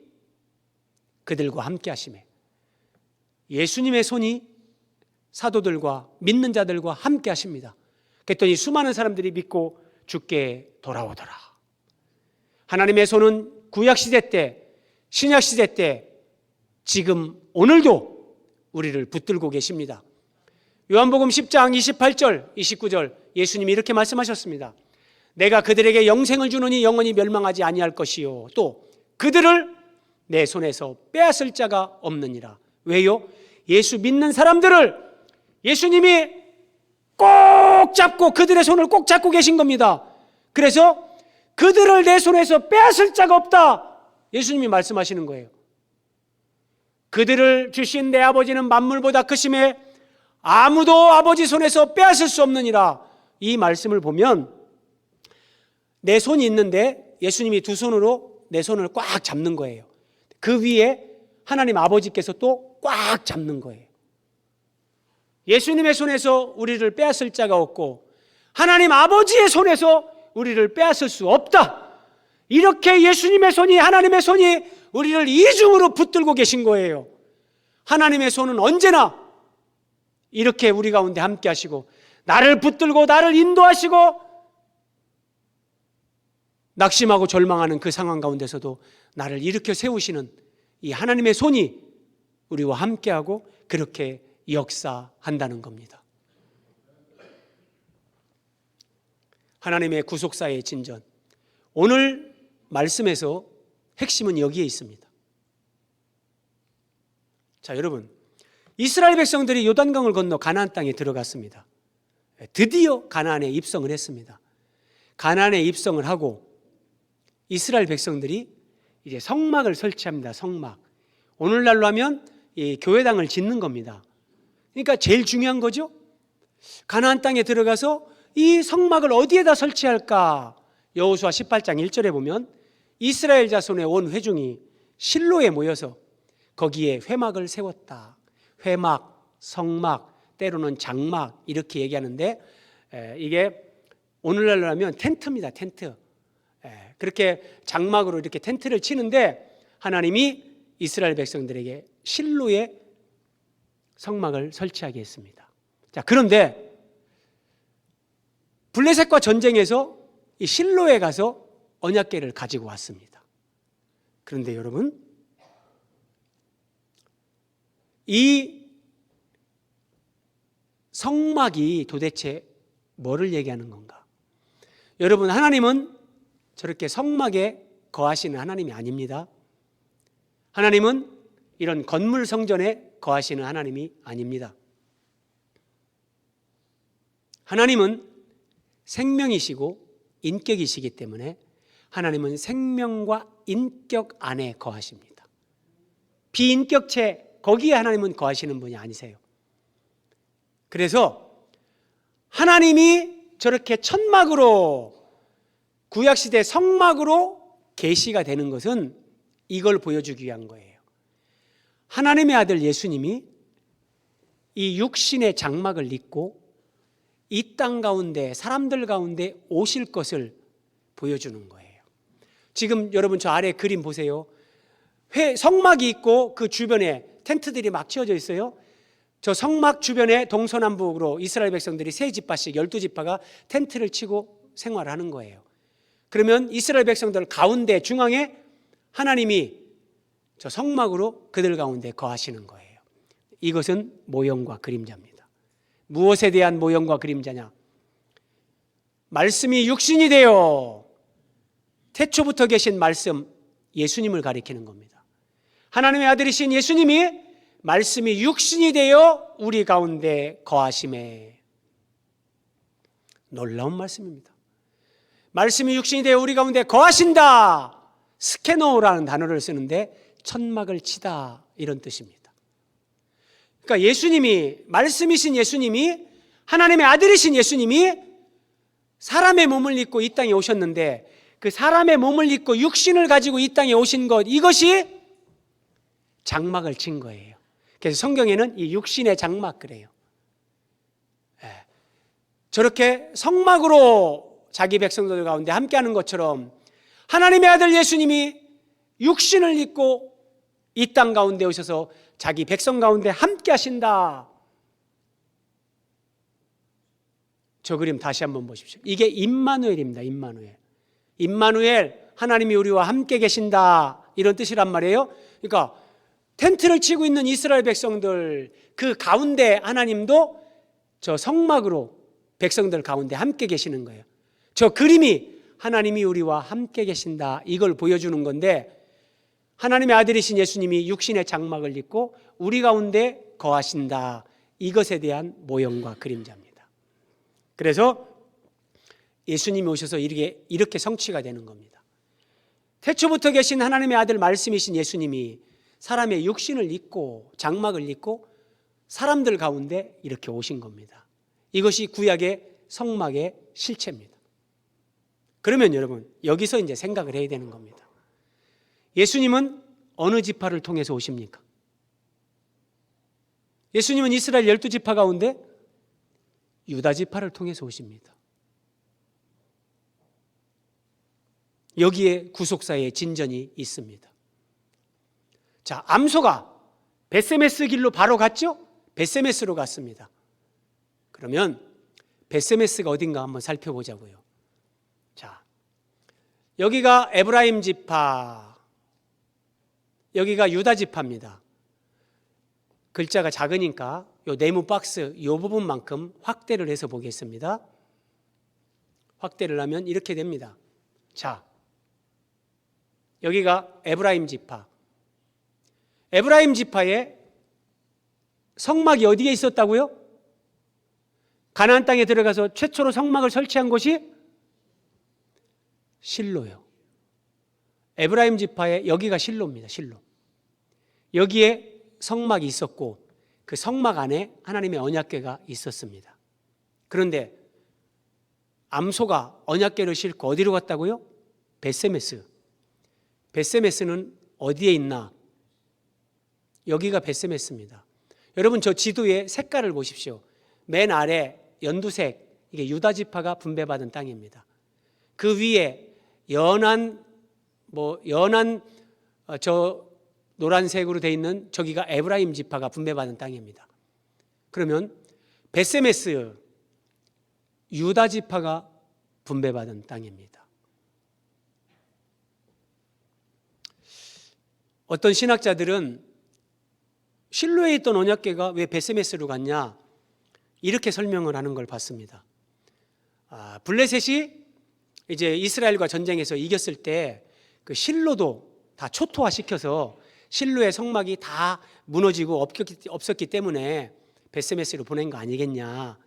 그들과 함께 하시매. 예수님의 손이 사도들과 믿는 자들과 함께 하십니다. 그랬더니 수많은 사람들이 믿고 주께 돌아오더라. 하나님의 손은 구약시대 때, 신약시대 때, 지금 오늘도 우리를 붙들고 계십니다. 요한복음 10장 28절 29절 예수님이 이렇게 말씀하셨습니다. 내가 그들에게 영생을 주노니 영원히 멸망하지 아니할 것이요, 또 그들을 내 손에서 빼앗을 자가 없느니라. 왜요? 예수 믿는 사람들을 예수님이 꼭 잡고 그들의 손을 꼭 잡고 계신 겁니다. 그래서 그들을 내 손에서 빼앗을 자가 없다, 예수님이 말씀하시는 거예요. 그들을 주신 내 아버지는 만물보다 크심에 아무도 아버지 손에서 빼앗을 수 없느니라. 이 말씀을 보면 내 손이 있는데 예수님이 두 손으로 내 손을 꽉 잡는 거예요. 그 위에 하나님 아버지께서 또 꽉 잡는 거예요. 예수님의 손에서 우리를 빼앗을 자가 없고 하나님 아버지의 손에서 우리를 빼앗을 수 없다. 이렇게 예수님의 손이, 하나님의 손이 우리를 이중으로 붙들고 계신 거예요. 하나님의 손은 언제나 이렇게 우리 가운데 함께 하시고 나를 붙들고 나를 인도하시고 낙심하고 절망하는 그 상황 가운데서도 나를 일으켜 세우시는 이 하나님의 손이 우리와 함께하고 그렇게 역사한다는 겁니다. 하나님의 구속사의 진전, 오늘 말씀에서 핵심은 여기에 있습니다. 자, 여러분, 이스라엘 백성들이 요단강을 건너 가나안 땅에 들어갔습니다. 드디어 가나안에 입성을 했습니다. 가나안에 입성을 하고 이스라엘 백성들이 이제 성막을 설치합니다. 성막. 오늘날로 하면 이 교회당을 짓는 겁니다. 그러니까 제일 중요한 거죠. 가나안 땅에 들어가서 이 성막을 어디에다 설치할까? 여호수아 18장 1절에 보면 이스라엘 자손의 온 회중이 실로에 모여서 거기에 회막을 세웠다. 회막, 성막, 때로는 장막 이렇게 얘기하는데 이게 오늘날로 하면 텐트입니다. 텐트. 그렇게 장막으로 이렇게 텐트를 치는데 하나님이 이스라엘 백성들에게 실로에 성막을 설치하게 했습니다. 자, 그런데 블레셋과 전쟁에서 이 실로에 가서 언약궤를 가지고 왔습니다. 그런데 여러분, 이 성막이 도대체 뭐를 얘기하는 건가? 여러분, 하나님은 저렇게 성막에 거하시는 하나님이 아닙니다. 하나님은 이런 건물 성전에 거하시는 하나님이 아닙니다. 하나님은 생명이시고 인격이시기 때문에 하나님은 생명과 인격 안에 거하십니다. 비인격체, 거기에 하나님은 거하시는 분이 아니세요. 그래서 하나님이 저렇게 천막으로 구약시대 성막으로 계시가 되는 것은 이걸 보여주기 위한 거예요. 하나님의 아들 예수님이 이 육신의 장막을 입고 이 땅 가운데 사람들 가운데 오실 것을 보여주는 거예요. 지금 여러분 저 아래 그림 보세요. 성막이 있고 그 주변에 텐트들이 막 치어져 있어요. 저 성막 주변에 동서남북으로 이스라엘 백성들이 세 지파씩 12지파가 텐트를 치고 생활하는 거예요. 그러면 이스라엘 백성들 가운데 중앙에 하나님이 저 성막으로 그들 가운데 거하시는 거예요. 이것은 모형과 그림자입니다. 무엇에 대한 모형과 그림자냐? 말씀이 육신이 되어 태초부터 계신 말씀 예수님을 가리키는 겁니다. 하나님의 아들이신 예수님이 말씀이 육신이 되어 우리 가운데 거하심에, 놀라운 말씀입니다. 말씀이 육신이 되어 우리 가운데 거하신다. 스케노라는 단어를 쓰는데 천막을 치다 이런 뜻입니다. 그러니까 예수님이, 말씀이신 예수님이, 하나님의 아들이신 예수님이 사람의 몸을 입고 이 땅에 오셨는데 그 사람의 몸을 입고 육신을 가지고 이 땅에 오신 것, 이것이 장막을 친 거예요. 그래서 성경에는 이 육신의 장막 그래요. 저렇게 성막으로 자기 백성들 가운데 함께하는 것처럼 하나님의 아들 예수님이 육신을 입고 이 땅 가운데 오셔서 자기 백성 가운데 함께 하신다. 저 그림 다시 한번 보십시오. 이게 임마누엘입니다. 임마누엘. 임마누엘, 하나님이 우리와 함께 계신다 이런 뜻이란 말이에요. 그러니까 텐트를 치고 있는 이스라엘 백성들 그 가운데 하나님도 저 성막으로 백성들 가운데 함께 계시는 거예요. 저 그림이 하나님이 우리와 함께 계신다 이걸 보여주는 건데 하나님의 아들이신 예수님이 육신의 장막을 입고 우리 가운데 거하신다. 이것에 대한 모형과 그림자입니다. 그래서 예수님이 오셔서 이렇게 성취가 되는 겁니다. 태초부터 계신 하나님의 아들 말씀이신 예수님이 사람의 육신을 입고 장막을 입고 사람들 가운데 이렇게 오신 겁니다. 이것이 구약의 성막의 실체입니다. 그러면 여러분 여기서 이제 생각을 해야 되는 겁니다. 예수님은 어느 지파를 통해서 오십니까? 예수님은 이스라엘 12지파 가운데 유다 지파를 통해서 오십니다. 여기에 구속사의 진전이 있습니다. 자, 암소가 벳세메스 길로 바로 갔죠? 벳세메스로 갔습니다. 그러면 벳세메스가 어딘가 한번 살펴보자고요. 자, 여기가 에브라임 지파, 여기가 유다 지파입니다. 글자가 작으니까 요 네모 박스 요 부분만큼 확대를 해서 보겠습니다. 확대를 하면 이렇게 됩니다. 자, 여기가 에브라임 지파. 에브라임 지파의 성막이 어디에 있었다고요? 가나안 땅에 들어가서 최초로 성막을 설치한 곳이 실로요. 에브라임 지파의 여기가 실로입니다. 실로. 여기에 성막이 있었고 그 성막 안에 하나님의 언약궤가 있었습니다. 그런데 암소가 언약궤를 싣고 어디로 갔다고요? 벳세메스. 벳세메스는 어디에 있나? 여기가 벳세메스입니다. 여러분 저 지도의 색깔을 보십시오. 맨 아래 연두색, 이게 유다 지파가 분배받은 땅입니다. 그 위에 연한 저 노란색으로 돼 있는 저기가 에브라임 지파가 분배받은 땅입니다. 그러면 벳세메스 유다 지파가 분배받은 땅입니다. 어떤 신학자들은 실로에 있던 언약궤가 왜 벳세메스로 갔냐 이렇게 설명을 하는 걸 봤습니다. 블레셋이 이제 이스라엘과 전쟁에서 이겼을 때 그 실로도 다 초토화시켜서 실로의 성막이 다 무너지고 없었기 때문에 벳세메스로 보낸 거 아니겠냐.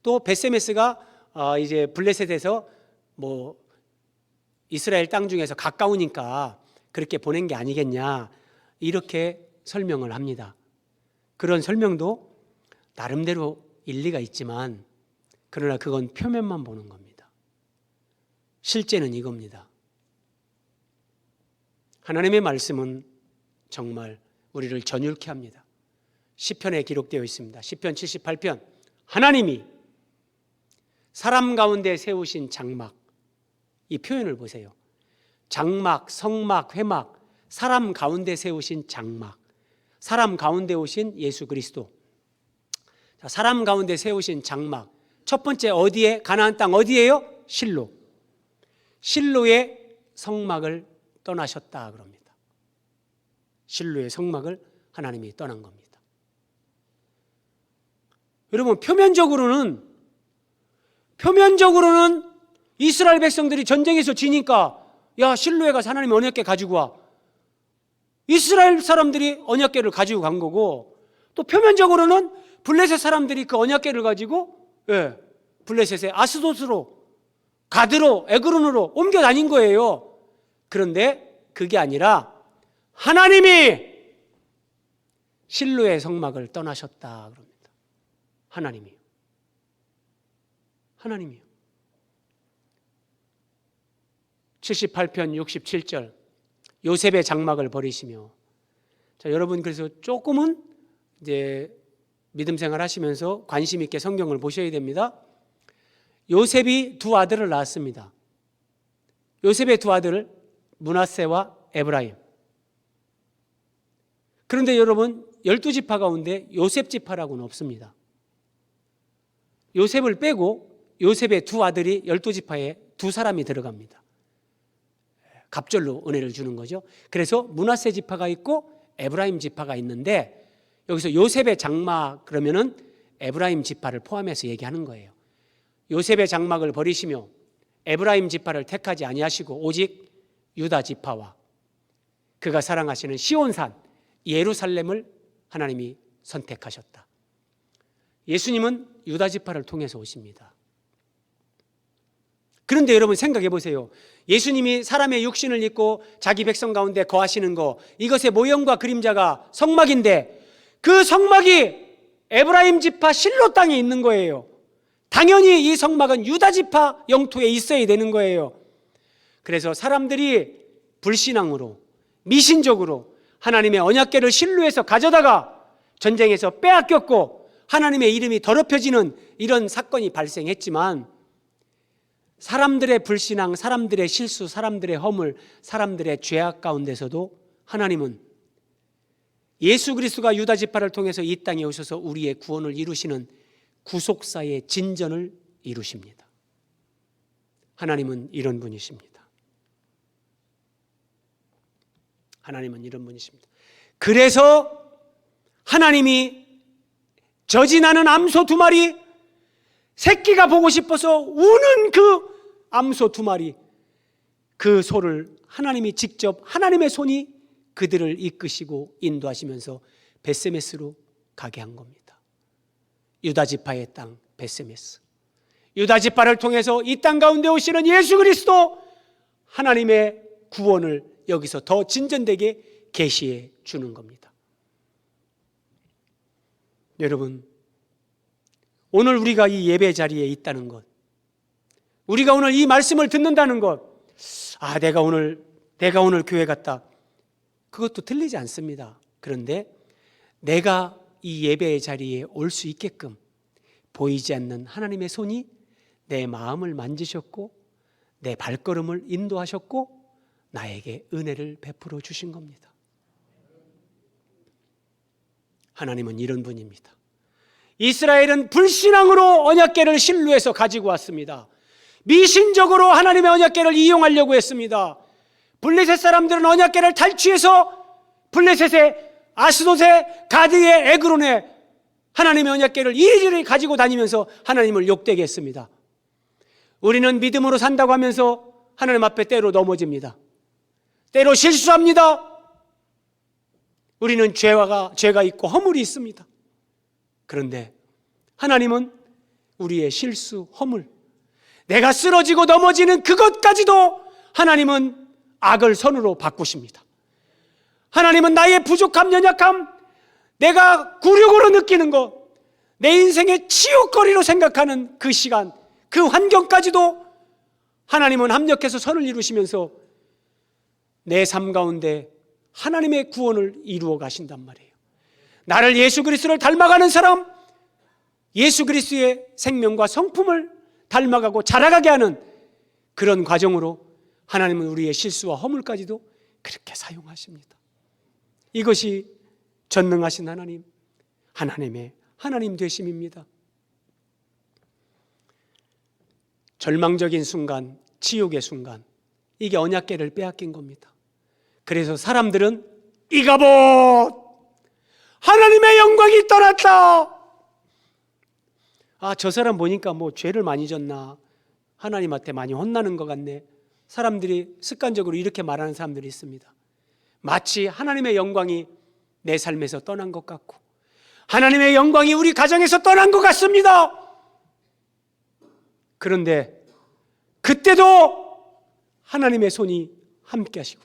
또 벳세메스가 이제 블레셋에서 이스라엘 땅 중에서 가까우니까 그렇게 보낸 게 아니겠냐 이렇게 설명을 합니다. 그런 설명도 나름대로 일리가 있지만 그러나 그건 표면만 보는 겁니다. 실제는 이겁니다. 하나님의 말씀은 정말 우리를 전율케 합니다. 시편에 기록되어 있습니다. 시편 78편 하나님이 사람 가운데 세우신 장막, 이 표현을 보세요. 장막, 성막, 회막, 사람 가운데 세우신 장막, 사람 가운데 오신 예수 그리스도. 자, 사람 가운데 세우신 장막, 첫 번째 어디에? 가나안 땅 어디예요? 실로. 실로의 성막을 떠나셨다 그럽니다. 실로의 성막을 하나님이 떠난 겁니다. 여러분 표면적으로는 이스라엘 백성들이 전쟁에서 지니까 야 실로에 가서 하나님의 언약궤 가지고 와. 이스라엘 사람들이 언약궤를 가지고 간 거고 또 표면적으로는 블레셋 사람들이 그 언약궤를 가지고 블레셋의 아스돗으로 가드로 에그론으로 옮겨 다닌 거예요. 그런데 그게 아니라 하나님이 실로의 성막을 떠나셨다 그럽니다. 하나님이요. 78편 67절 요셉의 장막을 버리시며. 자, 여러분 그래서 조금은 이제 믿음 생활 하시면서 관심 있게 성경을 보셔야 됩니다. 요셉이 두 아들을 낳았습니다. 요셉의 두 아들 므낫세와 에브라임. 그런데 여러분 12지파 가운데 요셉 지파라고는 없습니다. 요셉을 빼고 요셉의 두 아들이 12지파에 두 사람이 들어갑니다. 갑절로 은혜를 주는 거죠. 그래서 므낫세 지파가 있고 에브라임 지파가 있는데 여기서 요셉의 장막 그러면은 에브라임 지파를 포함해서 얘기하는 거예요. 요셉의 장막을 버리시며 에브라임 지파를 택하지 아니하시고 오직 유다 지파와 그가 사랑하시는 시온산 예루살렘을 하나님이 선택하셨다. 예수님은 유다 지파를 통해서 오십니다. 그런데 여러분 생각해 보세요. 예수님이 사람의 육신을 입고 자기 백성 가운데 거하시는 거, 이것의 모형과 그림자가 성막인데 그 성막이 에브라임 지파 실로 땅에 있는 거예요. 당연히 이 성막은 유다 지파 영토에 있어야 되는 거예요. 그래서 사람들이 불신앙으로 미신적으로 하나님의 언약궤를 실로에서 가져다가 전쟁에서 빼앗겼고 하나님의 이름이 더럽혀지는 이런 사건이 발생했지만 사람들의 불신앙, 사람들의 실수, 사람들의 허물, 사람들의 죄악 가운데서도 하나님은 예수 그리스도가 유다 지파를 통해서 이 땅에 오셔서 우리의 구원을 이루시는 구속사의 진전을 이루십니다. 하나님은 이런 분이십니다. 하나님은 이런 분이십니다. 그래서 하나님이 저지나는 암소 두 마리, 새끼가 보고 싶어서 우는 그 암소 두 마리, 그 소를 하나님이 직접 하나님의 손이 그들을 이끄시고 인도하시면서 벳세메스로 가게 한 겁니다. 유다 지파의 땅 베세메스, 유다 지파를 통해서 이 땅 가운데 오시는 예수 그리스도, 하나님의 구원을 여기서 더 진전되게 계시해 주는 겁니다. 여러분, 오늘 우리가 이 예배 자리에 있다는 것, 우리가 오늘 이 말씀을 듣는다는 것, 내가 오늘 교회 갔다, 그것도 틀리지 않습니다. 그런데 내가 이 예배의 자리에 올 수 있게끔 보이지 않는 하나님의 손이 내 마음을 만지셨고 내 발걸음을 인도하셨고 나에게 은혜를 베풀어 주신 겁니다. 하나님은 이런 분입니다. 이스라엘은 불신앙으로 언약궤를 실루에서 가지고 왔습니다. 미신적으로 하나님의 언약궤를 이용하려고 했습니다. 블레셋 사람들은 언약궤를 탈취해서 블레셋의 아스돗의 가드의 에그론에 하나님의 언약궤를 이리저리 가지고 다니면서 하나님을 욕되게 했습니다. 우리는 믿음으로 산다고 하면서 하나님 앞에 때로 넘어집니다. 때로 실수합니다. 우리는 죄가 있고 허물이 있습니다. 그런데 하나님은 우리의 실수, 허물, 내가 쓰러지고 넘어지는 그것까지도 하나님은 악을 선으로 바꾸십니다. 하나님은 나의 부족함, 연약함, 내가 굴욕으로 느끼는 것, 내 인생의 치욕거리로 생각하는 그 시간, 그 환경까지도 하나님은 합력해서 선을 이루시면서 내 삶 가운데 하나님의 구원을 이루어 가신단 말이에요. 나를 예수 그리스도를 닮아가는 사람, 예수 그리스도의 생명과 성품을 닮아가고 자라가게 하는 그런 과정으로 하나님은 우리의 실수와 허물까지도 그렇게 사용하십니다. 이것이 전능하신 하나님, 하나님의 하나님 되심입니다. 절망적인 순간, 치욕의 순간, 이게 언약궤를 빼앗긴 겁니다. 그래서 사람들은 이가봇, 하나님의 영광이 떠났다. 저 사람 보니까 죄를 많이 졌나, 하나님한테 많이 혼나는 것 같네. 사람들이 습관적으로 이렇게 말하는 사람들이 있습니다. 마치 하나님의 영광이 내 삶에서 떠난 것 같고 하나님의 영광이 우리 가정에서 떠난 것 같습니다. 그런데 그때도 하나님의 손이 함께 하시고,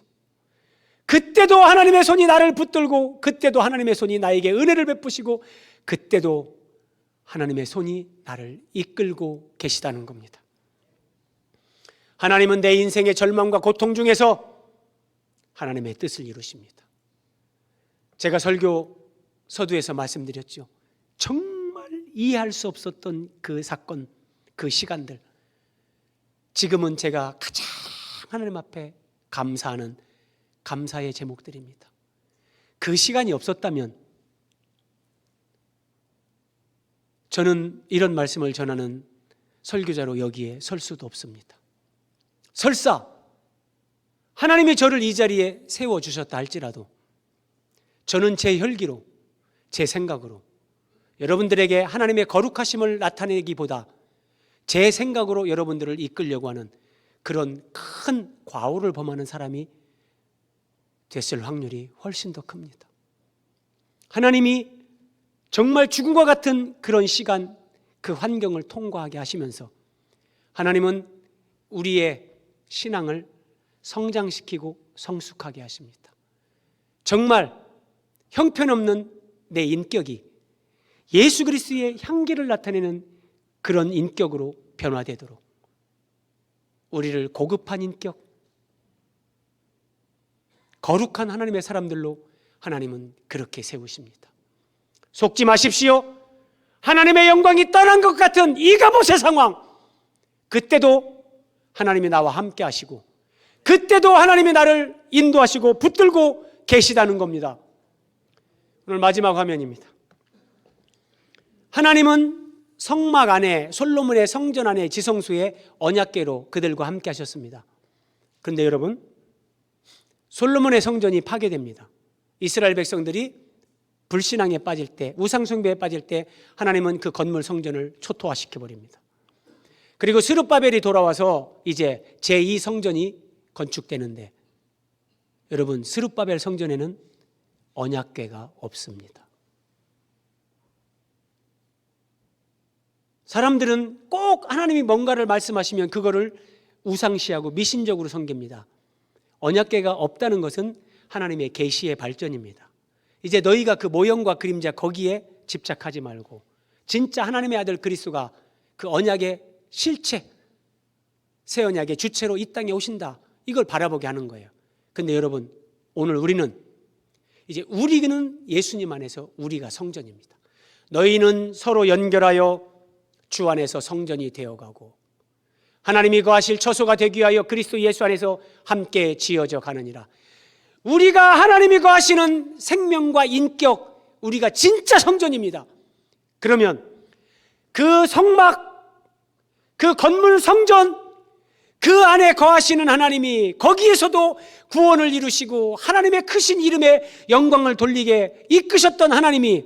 그때도 하나님의 손이 나를 붙들고, 그때도 하나님의 손이 나에게 은혜를 베푸시고, 그때도 하나님의 손이 나를 이끌고 계시다는 겁니다. 하나님은 내 인생의 절망과 고통 중에서 하나님의 뜻을 이루십니다. 제가 설교 서두에서 말씀드렸죠. 정말 이해할 수 없었던 그 사건, 그 시간들, 지금은 제가 가장 하나님 앞에 감사하는 감사의 제목들입니다. 그 시간이 없었다면 저는 이런 말씀을 전하는 설교자로 여기에 설 수도 없습니다. 설사 하나님이 저를 이 자리에 세워주셨다 할지라도 저는 제 혈기로, 제 생각으로 여러분들에게 하나님의 거룩하심을 나타내기보다 제 생각으로 여러분들을 이끌려고 하는 그런 큰 과오를 범하는 사람이 됐을 확률이 훨씬 더 큽니다. 하나님이 정말 죽음과 같은 그런 시간, 그 환경을 통과하게 하시면서 하나님은 우리의 신앙을 성장시키고 성숙하게 하십니다. 정말 형편없는 내 인격이 예수 그리스도의 향기를 나타내는 그런 인격으로 변화되도록 우리를 고급한 인격, 거룩한 하나님의 사람들로 하나님은 그렇게 세우십니다. 속지 마십시오. 하나님의 영광이 떠난 것 같은 이가봇의 상황, 그때도 하나님이 나와 함께 하시고 그때도 하나님이 나를 인도하시고 붙들고 계시다는 겁니다. 오늘 마지막 화면입니다. 하나님은 성막 안에, 솔로몬의 성전 안에 지성소에 언약궤로 그들과 함께 하셨습니다. 그런데 여러분, 솔로몬의 성전이 파괴됩니다. 이스라엘 백성들이 불신앙에 빠질 때, 우상숭배에 빠질 때 하나님은 그 건물 성전을 초토화시켜버립니다. 그리고 스룹바벨이 돌아와서 이제 제2성전이 건축되는데, 여러분, 스룹바벨 성전에는 언약궤가 없습니다. 사람들은 꼭 하나님이 뭔가를 말씀하시면 그거를 우상시하고 미신적으로 섬깁니다. 언약궤가 없다는 것은 하나님의 계시의 발전입니다. 이제 너희가 그 모형과 그림자 거기에 집착하지 말고 진짜 하나님의 아들 그리스도가 그 언약의 실체, 새 언약의 주체로 이 땅에 오신다, 이걸 바라보게 하는 거예요. 근데 여러분, 오늘 우리는 이제 우리는 예수님 안에서 우리가 성전입니다. 너희는 서로 연결하여 주 안에서 성전이 되어가고 하나님이 거하실 처소가 되기 위하여 그리스도 예수 안에서 함께 지어져 가느니라. 우리가 하나님이 거하시는 생명과 인격, 우리가 진짜 성전입니다. 그러면 그 성막, 그 건물 성전, 그 안에 거하시는 하나님이 거기에서도 구원을 이루시고 하나님의 크신 이름에 영광을 돌리게 이끄셨던 하나님이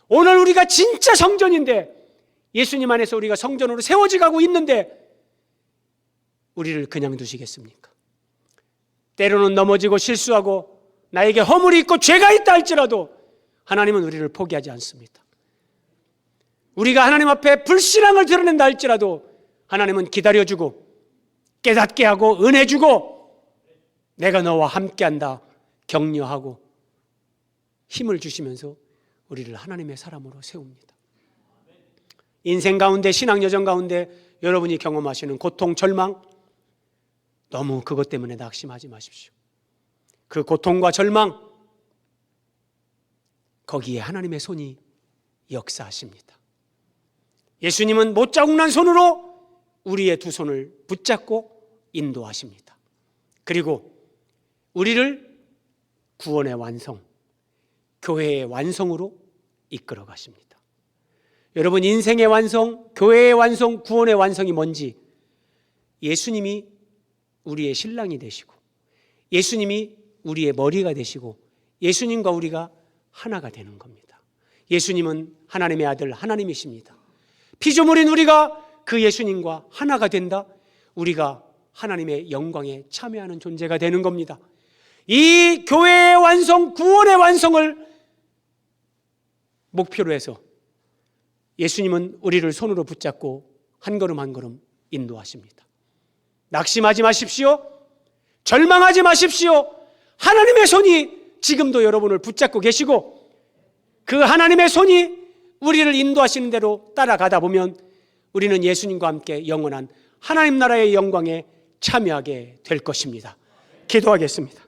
오늘 우리가 진짜 성전인데, 예수님 안에서 우리가 성전으로 세워져 가고 있는데 우리를 그냥 두시겠습니까? 때로는 넘어지고 실수하고 나에게 허물이 있고 죄가 있다 할지라도 하나님은 우리를 포기하지 않습니다. 우리가 하나님 앞에 불신앙을 드러낸다 할지라도 하나님은 기다려주고 깨닫게 하고 은혜 주고 내가 너와 함께한다 격려하고 힘을 주시면서 우리를 하나님의 사람으로 세웁니다. 인생 가운데, 신앙 여정 가운데 여러분이 경험하시는 고통, 절망, 너무 그것 때문에 낙심하지 마십시오. 그 고통과 절망, 거기에 하나님의 손이 역사하십니다. 예수님은 못자국난 손으로 우리의 두 손을 붙잡고 인도하십니다. 그리고 우리를 구원의 완성, 교회의 완성으로 이끌어 가십니다. 여러분, 인생의 완성, 교회의 완성, 구원의 완성이 뭔지, 예수님이 우리의 신랑이 되시고 예수님이 우리의 머리가 되시고 예수님과 우리가 하나가 되는 겁니다. 예수님은 하나님의 아들 하나님이십니다. 피조물인 우리가 그 예수님과 하나가 된다, 우리가 하나님의 영광에 참여하는 존재가 되는 겁니다. 이 교회의 완성, 구원의 완성을 목표로 해서 예수님은 우리를 손으로 붙잡고 한 걸음 한 걸음 인도하십니다. 낙심하지 마십시오. 절망하지 마십시오. 하나님의 손이 지금도 여러분을 붙잡고 계시고 그 하나님의 손이 우리를 인도하시는 대로 따라가다 보면 우리는 예수님과 함께 영원한 하나님 나라의 영광에 참여하게 될 것입니다. 기도하겠습니다.